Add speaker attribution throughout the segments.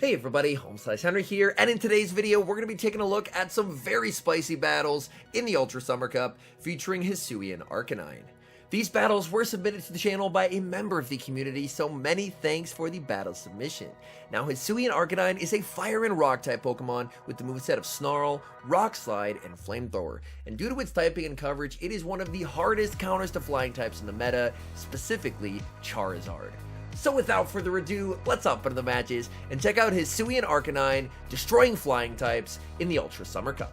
Speaker 1: Hey everybody, HomeSliceHenry here, and in today's video we're going to be taking a look at some very spicy battles in the Ultra Summer Cup featuring HISUIAN Arcanine. These battles were submitted to the channel by a member of the community, so many thanks for the battle submission. Now HISUIAN Arcanine is a Fire and Rock type Pokemon with the moveset of Snarl, Rock Slide, and Flamethrower, and due to its typing and coverage, it is one of the hardest counters to flying types in the meta, specifically Charizard. So without further ado, let's hop into the matches and check out HISUIAN Arcanine destroying flying types in the Ultra Summer Cup.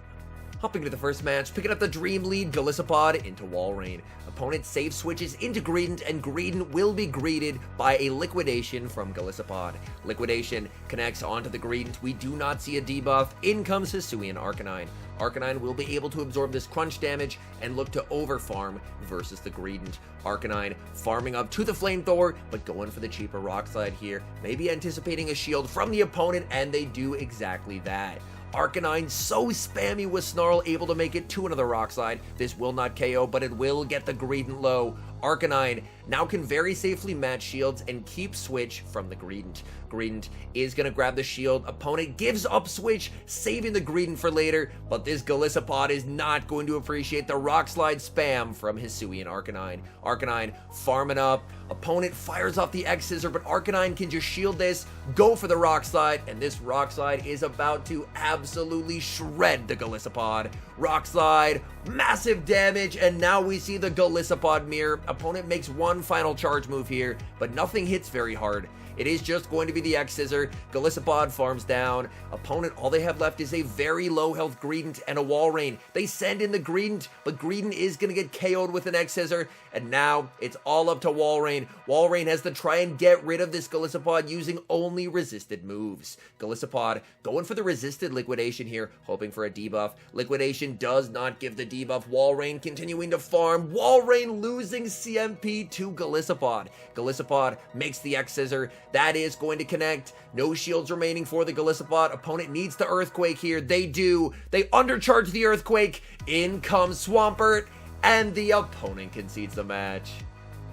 Speaker 1: Hopping into the first match, picking up the Dream Lead Golisopod into Walrein. Opponent save switches into Greedent, and Greedent will be greeted by a Liquidation from Golisopod. Liquidation connects onto the Greedent. We do not see a debuff. In comes HISUIAN Arcanine. Arcanine will be able to absorb this crunch damage and look to overfarm versus the Greedent. Arcanine farming up to the Flamethrower, but going for the cheaper Rock Slide here, maybe anticipating a shield from the opponent, and they do exactly that. Arcanine so spammy with Snarl, able to make it to another Rock Slide. This will not KO, but it will get the Greedent low. Arcanine now can very safely match shields and keep switch from the Greedent. Greedent is going to grab the shield. Opponent gives up switch, saving the Greedent for later, but this Golisopod is not going to appreciate the Rock Slide spam from HISUIAN Arcanine. Arcanine farming up. Opponent fires off the X-Scissor, but Arcanine can just shield this, go for the Rock Slide, and this Rock Slide is about to absolutely shred the Golisopod. Rock Slide, massive damage, and now we see the Golisopod mirror. Opponent makes one final charge move here, but nothing hits very hard. It is just going to be the X-Scissor. Golisopod farms down. Opponent, all they have left is a very low health Greedent and a Walrein. They send in the Greedent, but Greedent is going to get KO'd with an X-Scissor, and now it's all up to Walrein. Walrein has to try and get rid of this Golisopod using only resisted moves. Golisopod going for the resisted Liquidation here, hoping for a debuff. Liquidation does not give the debuff. Walrein continuing to farm. Walrein losing CMP to Golisopod. Golisopod makes the X-Scissor. That is going to connect. No shields remaining for the Golisopod. Opponent needs the Earthquake here. They do. They undercharge the Earthquake. In comes Swampert, and the opponent concedes the match.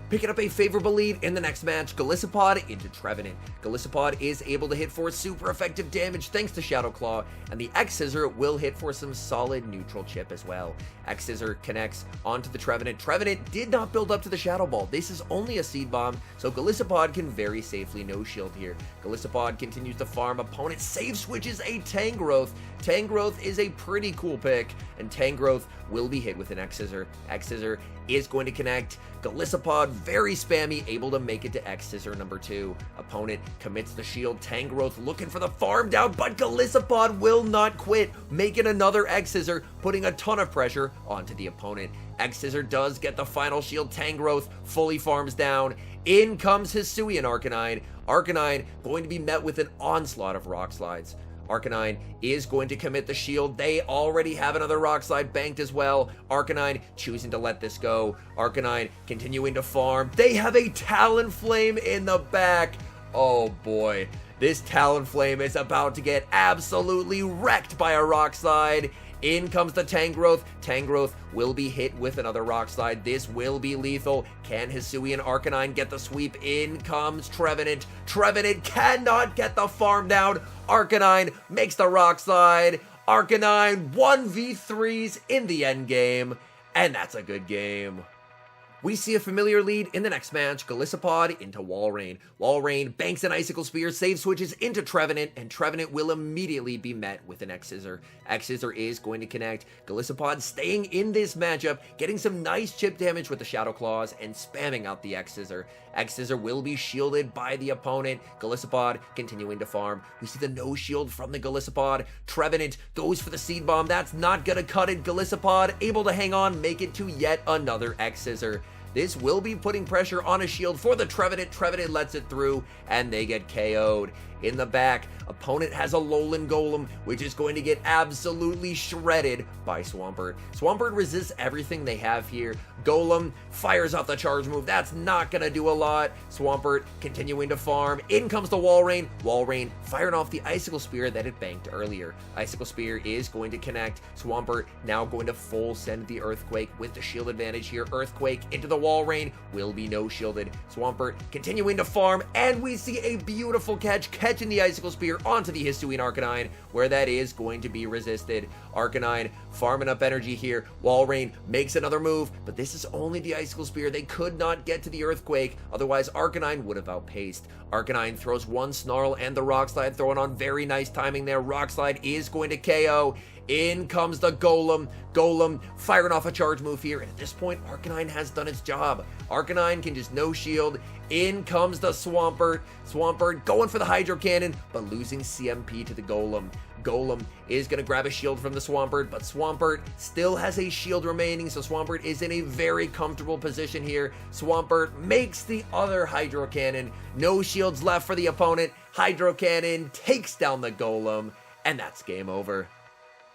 Speaker 1: Picking up a favorable lead in the next match, Golisopod into Trevenant. Golisopod is able to hit for super effective damage thanks to Shadow Claw, and the X-Scissor will hit for some solid neutral chip as well. X-Scissor connects onto the Trevenant. Trevenant did not build up to the Shadow Ball. This is only a Seed Bomb, so Golisopod can very safely no shield here. Golisopod continues to farm. Opponent save switches a Tangrowth. Tangrowth is a pretty cool pick, and Tangrowth will be hit with an X-Scissor. X-Scissor is going to connect. Golisopod very spammy, able to make it to X-Scissor number 2. Opponent commits the shield. Tangrowth looking for the farm down, but Golisopod will not quit, making another X-Scissor, putting a ton of pressure onto the opponent. X-Scissor does get the final shield. Tangrowth fully farms down. In comes HISUIAN Arcanine. Arcanine going to be met with an onslaught of Rock Slides. Arcanine is going to commit the shield. They already have another Rock Slide banked as well. Arcanine choosing to let this go. Arcanine continuing to farm. They have a Talonflame in the back. Oh boy, this Talonflame is about to get absolutely wrecked by a Rock Slide. In comes the Tangrowth. Tangrowth will be hit with another Rock Slide. This will be lethal. Can HISUIAN Arcanine get the sweep? In comes Trevenant. Trevenant cannot get the farm down. Arcanine makes the Rock Slide. Arcanine 1v3s in the end game, and that's a good game. We see a familiar lead in the next match, Golisopod into Walrein. Walrein banks an Icicle Spear, save switches into Trevenant, and Trevenant will immediately be met with an X-Scissor. X-Scissor is going to connect. Golisopod staying in this matchup, getting some nice chip damage with the Shadow Claws and spamming out the X-Scissor. X-Scissor will be shielded by the opponent. Golisopod continuing to farm. We see the no shield from the Golisopod. Trevenant goes for the Seed Bomb. That's not gonna cut it. Golisopod able to hang on, make it to yet another X-Scissor. This will be putting pressure on a shield for the Trevenant. Trevenant lets it through, and they get KO'd. In the back, opponent has a Alolan Golem, which is going to get absolutely shredded by Swampert. Swampert resists everything they have here. Golem fires off the charge move. That's not going to do a lot. Swampert continuing to farm. In comes the Walrein. Walrein firing off the Icicle Spear that it banked earlier. Icicle Spear is going to connect. Swampert now going to full send the Earthquake with the shield advantage here. Earthquake into the Walrein will be no shielded. Swampert continuing to farm, and we see a beautiful catching the Icicle Spear on onto the Hisuian Arcanine, where that is going to be resisted. Arcanine farming up energy here. Walrein makes another move, but this is only the Icicle Spear. They could not get to the Earthquake, otherwise Arcanine would have outpaced. Arcanine throws one Snarl and the Rock Slide, throwing on very nice timing there. Rock Slide is going to KO. In comes the Golem. Golem firing off a charge move here. And at this point, Arcanine has done its job. Arcanine can just no shield. In comes the Swampert. Swampert going for the Hydro Cannon, but losing CMP to the Golem. Golem is going to grab a shield from the Swampert, but Swampert still has a shield remaining, so Swampert is in a very comfortable position here. Swampert makes the other Hydro Cannon. No shields left for the opponent. Hydro Cannon takes down the Golem, and that's game over.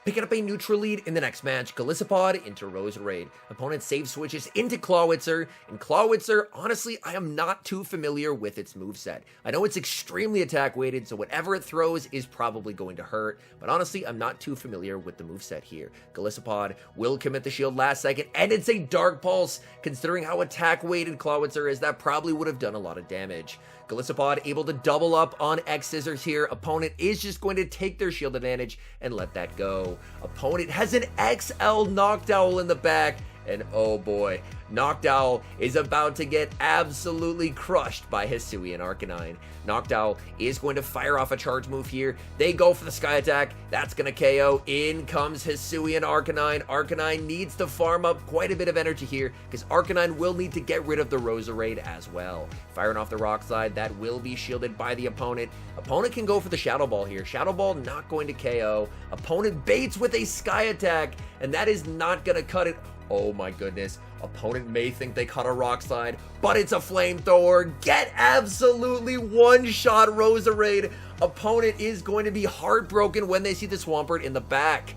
Speaker 1: Picking up a neutral lead in the next match, Golisopod into Roserade. Opponent save switches into Clawitzer, and Clawitzer, honestly, I am not too familiar with its moveset. I know it's extremely attack weighted, so whatever it throws is probably going to hurt, but honestly, I'm not too familiar with the moveset here. Golisopod will commit the shield last second, and it's a Dark Pulse. Considering how attack weighted Clawitzer is, that probably would have done a lot of damage. Golisopod able to double up on X Scissors here. Opponent is just going to take their shield advantage and let that go. Opponent has an XL Noctowl in the back, and oh boy, Noctowl is about to get absolutely crushed by Hisuian Arcanine. Noctowl is going to fire off a charge move here. They go for the Sky Attack. That's going to KO. In comes Hisuian Arcanine. Arcanine needs to farm up quite a bit of energy here because Arcanine will need to get rid of the Roserade as well. Firing off the Rock Slide, that will be shielded by the opponent. Opponent can go for the Shadow Ball here. Shadow Ball not going to KO. Opponent baits with a Sky Attack, and that is not going to cut it. Oh my goodness. Opponent may think they caught a Rock Slide, but it's a Flamethrower. Get absolutely one-shot Roserade. Opponent is going to be heartbroken when they see the Swampert in the back.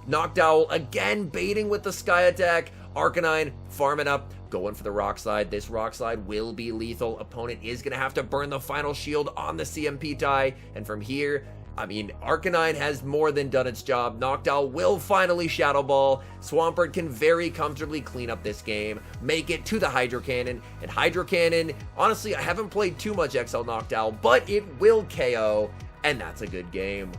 Speaker 1: Noctowl again baiting with the Sky Attack. Arcanine farming up, going for the Rock Slide. This Rock Slide will be lethal. Opponent is going to have to burn the final shield on the CMP tie, and from here, I mean, Arcanine has more than done its job. Noctowl will finally Shadow Ball. Swampert can very comfortably clean up this game, make it to the Hydro Cannon, and Hydro Cannon, honestly, I haven't played too much XL Noctowl, but it will KO, and that's a good game.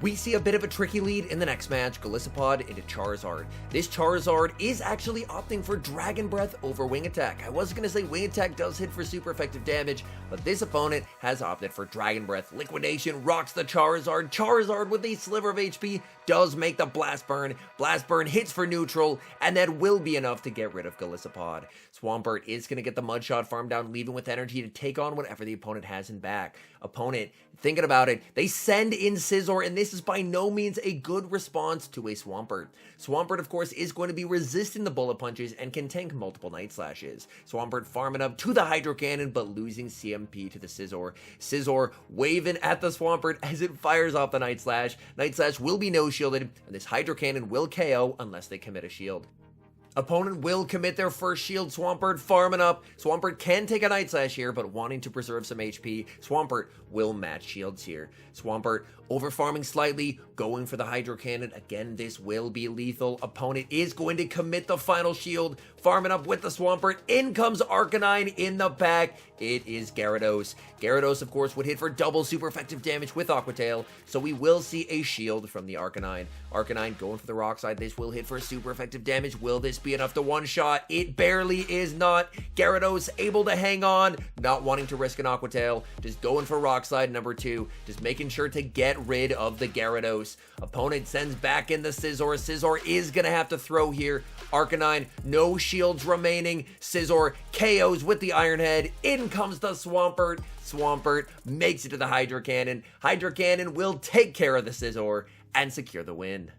Speaker 1: We see a bit of a tricky lead in the next match, Golisopod into Charizard. This Charizard is actually opting for Dragon Breath over Wing Attack. I was going to say Wing Attack does hit for super effective damage, but this opponent has opted for Dragon Breath. Liquidation rocks the Charizard. Charizard with a sliver of HP does make the Blast Burn. Blast Burn hits for neutral, and that will be enough to get rid of Golisopod. Swampert is going to get the Mudshot farm down, leaving with energy to take on whatever the opponent has in back. Opponent, thinking about it, they send in Scizor, and this is by no means a good response to a Swampert. Swampert, of course, is going to be resisting the bullet punches and can tank multiple Night Slashes. Swampert farming up to the Hydro Cannon, but losing CMP to the Scizor. Scizor waving at the Swampert as it fires off the Night Slash. Night Slash will be no shielded, and this Hydro Cannon will KO unless they commit a shield. Opponent will commit their first shield. Swampert farming up. Swampert can take a Night Slash here, but wanting to preserve some HP, Swampert will match shields here. Swampert over farming slightly, going for the Hydro Cannon. Again, this will be lethal. Opponent is going to commit the final shield, farming up with the Swampert. In comes Arcanine in the back. It is Gyarados. Gyarados, of course, would hit for double super effective damage with Aqua Tail, so we will see a shield from the Arcanine. Arcanine going for the Rock Slide. This will hit for super effective damage. Will this be enough to one-shot? It barely is not. Gyarados able to hang on, not wanting to risk an Aqua Tail, just going for Rock Slide number 2, just making sure to get rid of the Gyarados. Opponent sends back in the Scizor. Scizor is going to have to throw here. Arcanine, no shields remaining. Scizor KOs with the Iron Head. In comes the Swampert. Swampert makes it to the Hydro Cannon. Hydro Cannon will take care of the Scizor and secure the win.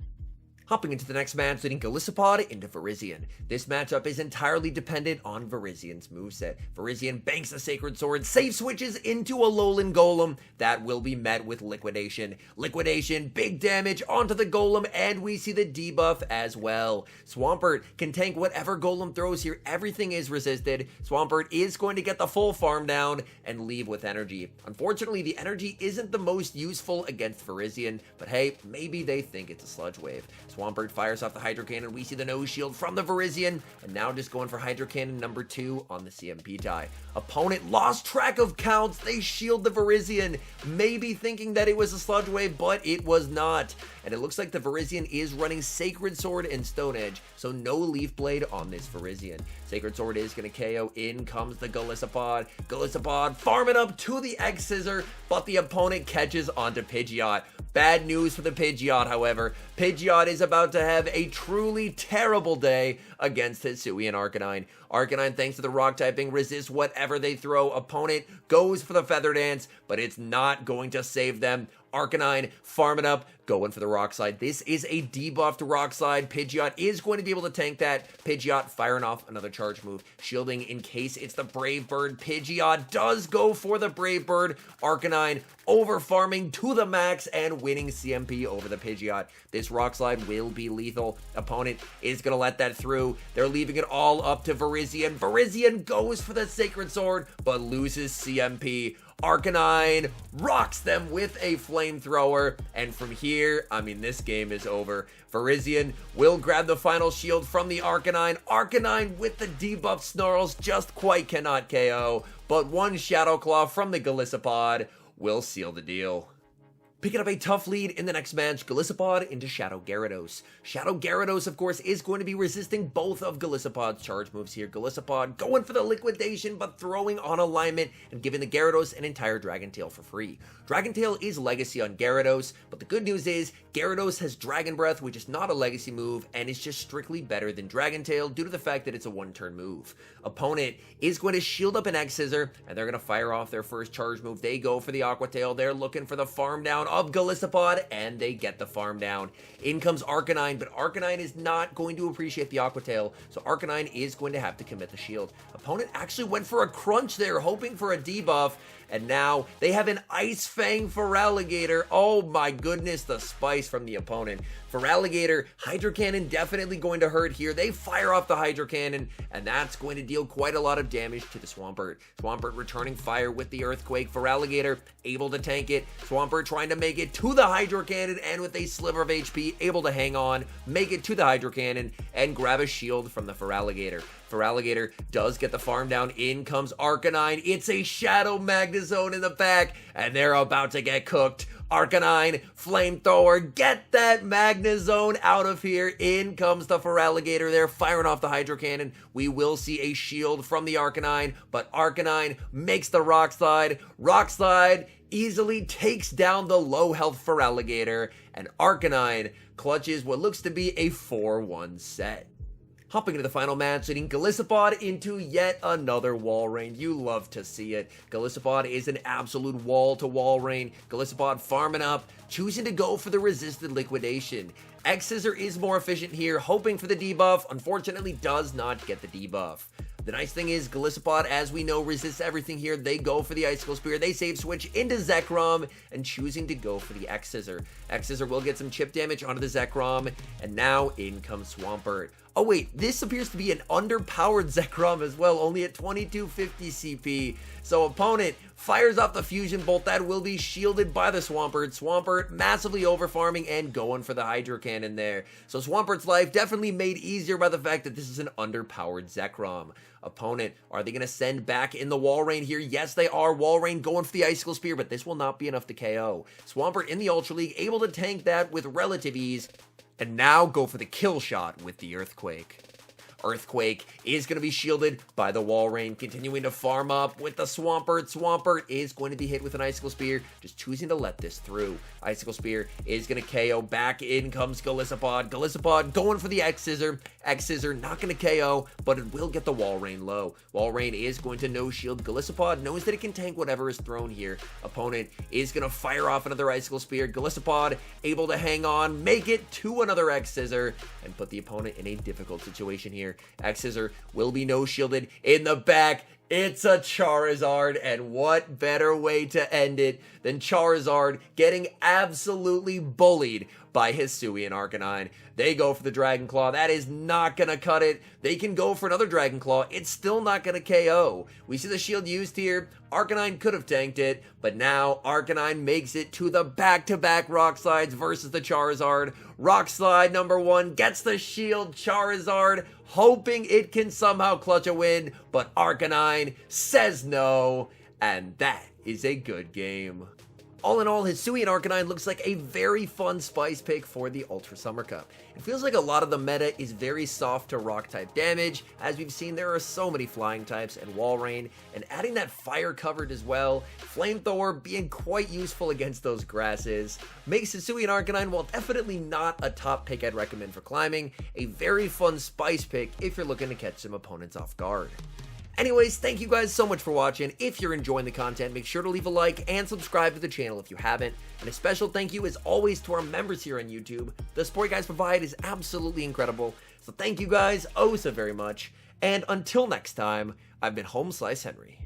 Speaker 1: Hopping into the next match, leading Golisopod into Virizion. This matchup is entirely dependent on Virizion's moveset. Virizion banks a Sacred Sword, save switches into a Alolan Golem. That will be met with Liquidation. Liquidation, big damage onto the Golem, and we see the debuff as well. Swampert can tank whatever Golem throws here. Everything is resisted. Swampert is going to get the full farm down and leave with energy. Unfortunately, the energy isn't the most useful against Virizion, but hey, maybe they think it's a Sludge Wave. Swampert fires off the Hydro Cannon. We see the nose shield from the Virizion, and now just going for Hydro Cannon number 2 on the CMP tie. Opponent lost track of counts. They shield the Virizion, maybe thinking that it was a Sludge Wave, but it was not. And it looks like the Virizion is running Sacred Sword and Stone Edge, so no Leaf Blade on this Virizion. Sacred Sword is going to KO. In comes the Golisopod. Golisopod farming up to the X-Scissor, but the opponent catches onto Pidgeot. Bad news for the Pidgeot, however. Pidgeot is about to have a truly terrible day against HISUIAN Arcanine. Arcanine, thanks to the rock typing, resists whatever they throw. Opponent goes for the Feather Dance, but it's not going to save them. Arcanine farming up, going for the Rock Slide. This is a debuffed Rock Slide. Pidgeot is going to be able to tank that. Pidgeot firing off another charge move, shielding in case it's the Brave Bird. Pidgeot does go for the Brave Bird. Arcanine over farming to the max and winning CMP over the Pidgeot. This Rock Slide will be lethal. Opponent is going to let that through. They're leaving it all up to Virizion. Virizion goes for the Sacred Sword, but loses CMP. Arcanine rocks them with a flamethrower, and from here, I mean, this game is over. Virizion will grab the final shield from the Arcanine. Arcanine with the debuff Snarls just quite cannot KO, but one Shadow Claw from the Golisopod will seal the deal. Picking up a tough lead in the next match, Golisopod into Shadow Gyarados. Shadow Gyarados, of course, is going to be resisting both of Golisopod's charge moves here. Golisopod going for the liquidation, but throwing on alignment and giving the Gyarados an entire Dragon Tail for free. Dragon Tail is legacy on Gyarados, but the good news is Gyarados has Dragon Breath, which is not a legacy move, and is just strictly better than Dragon Tail due to the fact that it's a one-turn move. Opponent is going to shield up an X-Scissor, and they're going to fire off their first charge move. They go for the Aqua Tail. They're looking for the farm down of Golisopod, and they get the farm down. In comes Arcanine, but Arcanine is not going to appreciate the Aqua Tail, so Arcanine is going to have to commit the shield. Opponent actually went for a crunch there, hoping for a debuff, and now they have an Ice Fang Feraligatr. Oh my goodness, the spice from the opponent. Feraligatr, Hydro Cannon definitely going to hurt here. They fire off the Hydro Cannon, and that's going to deal quite a lot of damage to the Swampert. Swampert returning fire with the Earthquake. Feraligatr able to tank it. Swampert trying to make it to the Hydro Cannon, and with a sliver of HP, able to hang on, make it to the Hydro Cannon, and grab a shield from the Feraligatr. Feraligatr does get the farm down. In comes Arcanine. It's a Shadow Magnezone in the back, and they're about to get cooked. Arcanine, Flamethrower, get that Magnezone out of here. In comes the Feraligatr. They're firing off the Hydro Cannon. We will see a shield from the Arcanine, but Arcanine makes the Rock Slide. Rock Slide easily takes down the low health Feraligatr, and Arcanine clutches what looks to be a 4-1 set. Hopping into the final match, leading Golisopod into yet another wall rain. You love to see it. Golisopod is an absolute wall-to-wall rain. Golisopod farming up, choosing to go for the resisted liquidation. X-Scissor is more efficient here, hoping for the debuff. Unfortunately, does not get the debuff. The nice thing is, Golisopod, as we know, resists everything here. They go for the Icicle Spear. They save switch into Zekrom, and choosing to go for the X-Scissor. X-Scissor will get some chip damage onto the Zekrom, and now in comes Swampert. Oh wait, this appears to be an underpowered Zekrom as well, only at 2250 CP. So opponent fires off the Fusion Bolt. That will be shielded by the Swampert. Swampert massively over farming and going for the Hydro Cannon there. So Swampert's life definitely made easier by the fact that this is an underpowered Zekrom. Opponent, are they going to send back in the Wall Rain here? Yes, they are. Wall Rain going for the Icicle Spear, but this will not be enough to KO. Swampert in the Ultra League, able to tank that with relative ease. And now go for the kill shot with the Earthquake. Earthquake is going to be shielded by the Wall Rain, continuing to farm up with the Swampert. Swampert is going to be hit with an Icicle Spear, just choosing to let this through. Icicle Spear is going to KO. Back in comes Golisopod. Golisopod going for the X-Scissor. X-Scissor not going to KO, but it will get the Wall Rain low. Wall Rain is going to no-shield. Golisopod knows that it can tank whatever is thrown here. Opponent is going to fire off another Icicle Spear. Golisopod able to hang on, make it to another X-Scissor, and put the opponent in a difficult situation here. X-Scissor will be no-shielded in the back. It's a Charizard, and what better way to end it than Charizard getting absolutely bullied by Hisuian Arcanine. They go for the Dragon Claw. That is not going to cut it. They can go for another Dragon Claw. It's still not going to KO. We see the shield used here. Arcanine could have tanked it, but now Arcanine makes it to the back-to-back Rock Slides versus the Charizard. Rock Slide number 1 gets the shield. Charizard hoping it can somehow clutch a win, but Arcanine says no, and that is a good game. All in all, Hisuian Arcanine looks like a very fun spice pick for the Ultra Summer Cup. It feels like a lot of the meta is very soft to rock type damage. As we've seen, there are so many flying types and Wall Rain, and adding that fire covered as well, Flamethrower being quite useful against those grasses, makes Hisuian Arcanine, while definitely not a top pick I'd recommend for climbing, a very fun spice pick if you're looking to catch some opponents off guard. Anyways, thank you guys so much for watching. If you're enjoying the content, make sure to leave a like and subscribe to the channel if you haven't. And a special thank you as always to our members here on YouTube. The support you guys provide is absolutely incredible. So thank you guys oh so very much. And until next time, I've been HomeSliceHenry.